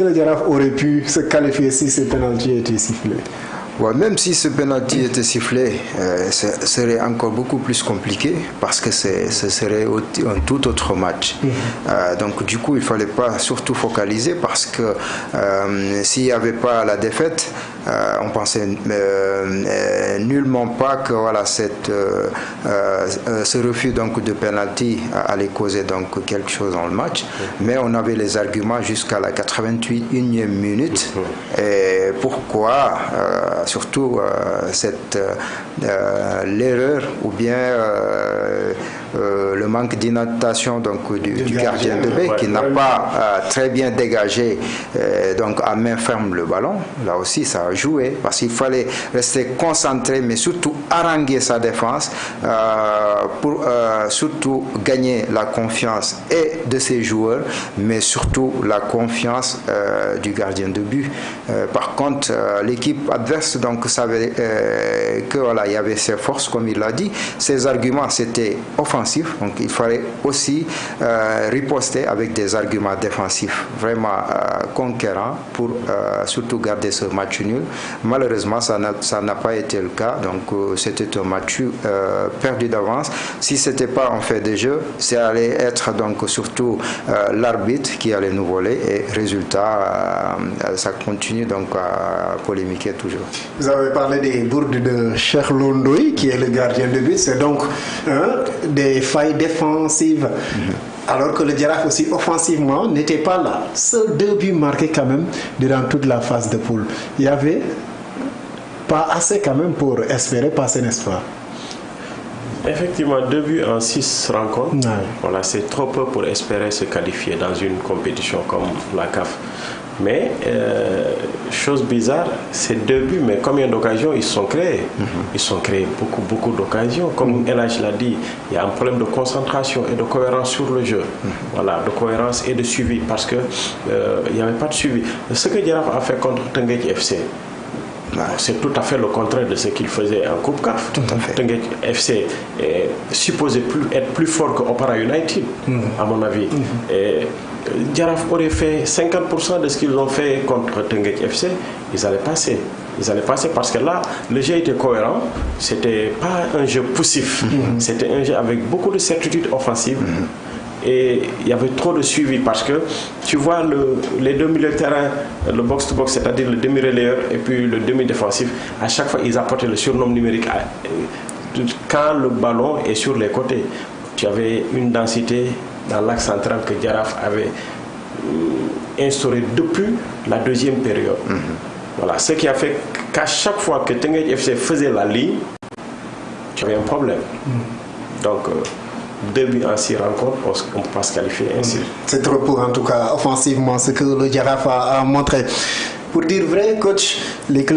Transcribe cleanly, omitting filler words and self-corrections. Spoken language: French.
Le Jaraaf aurait pu se qualifier si ce penalty était sifflé. Ouais, même si ce penalty était sifflé, ce serait encore beaucoup plus compliqué parce que ce serait un tout autre match. Donc du coup, il ne fallait pas surtout focaliser parce que s'il n'y avait pas la défaite, on pensait nullement pas que voilà, ce refus donc, de penalty allait causer donc, quelque chose dans le match. Mais on avait les arguments jusqu'à la 81e minute. Et pourquoi surtout l'erreur ou bien le manque d'inattention donc du gardien de but qui n'a pas très bien dégagé donc à main ferme le ballon. Là aussi ça a joué parce qu'il fallait rester concentré mais surtout haranguer sa défense pour surtout gagner la confiance et de ses joueurs mais surtout la confiance du gardien de but. Par contre l'équipe adverse donc savait que voilà, il y avait ses forces comme il l'a dit, ses arguments c'était offensif. Donc il fallait aussi riposter avec des arguments défensifs vraiment conquérants pour surtout garder ce match nul. Malheureusement, ça n'a pas été le cas. Donc c'était un match perdu d'avance. Si ce n'était pas en fait de jeu, ça allait être donc surtout l'arbitre qui allait nous voler. Et résultat, ça continue donc à polémiquer toujours. Vous avez parlé des bourdes de Cheikh Lo Ndoye, qui est le gardien de but. C'est donc des failles défensives. Alors que le Jaraaf aussi offensivement n'était pas là. Seuls 2 buts marqués quand même durant toute la phase de poule. Il n'y avait pas assez quand même pour espérer passer, n'est-ce pas? Effectivement, 2 buts en 6 rencontres. Ouais. Voilà, c'est trop peu pour espérer se qualifier dans une compétition comme la CAF. Mais, chose bizarre, ces 2 buts, mais combien d'occasions ils sont créés? Ils sont créés beaucoup d'occasions. Comme El Hadj l'a dit, il y a un problème de concentration et de cohérence sur le jeu. Voilà, de cohérence et de suivi, parce qu'il n'y avait pas de suivi. Ce que Jaraaf a fait contre Teungueth FC, c'est tout à fait le contraire de ce qu'il faisait en Coupe CAF. Teungueth FC est supposé être plus fort que Opara United, à mon avis. Et Jaraaf aurait fait 50% de ce qu'ils ont fait contre Teungueth FC, ils allaient passer. Ils allaient passer parce que là, le jeu était cohérent, c'était pas un jeu poussif, c'était un jeu avec beaucoup de certitude offensive. Et il y avait trop de suivi parce que tu vois les 2 milieux de terrain, le box-to-box, c'est-à-dire le demi-relayeur et puis le demi-défensif, à chaque fois ils apportaient le surnom numérique. Quand le ballon est sur les côtés, tu avais une densité dans l'axe central que Jaraaf avait instauré depuis la 2e période. Voilà, ce qui a fait qu'à chaque fois que Teungueth FC faisait la ligne, tu avais un problème. Donc 2 buts en 6 rencontres, on ne peut pas se qualifier ainsi. C'est trop pour en tout cas offensivement ce que le Jaraaf a montré. Pour dire vrai, coach, les clubs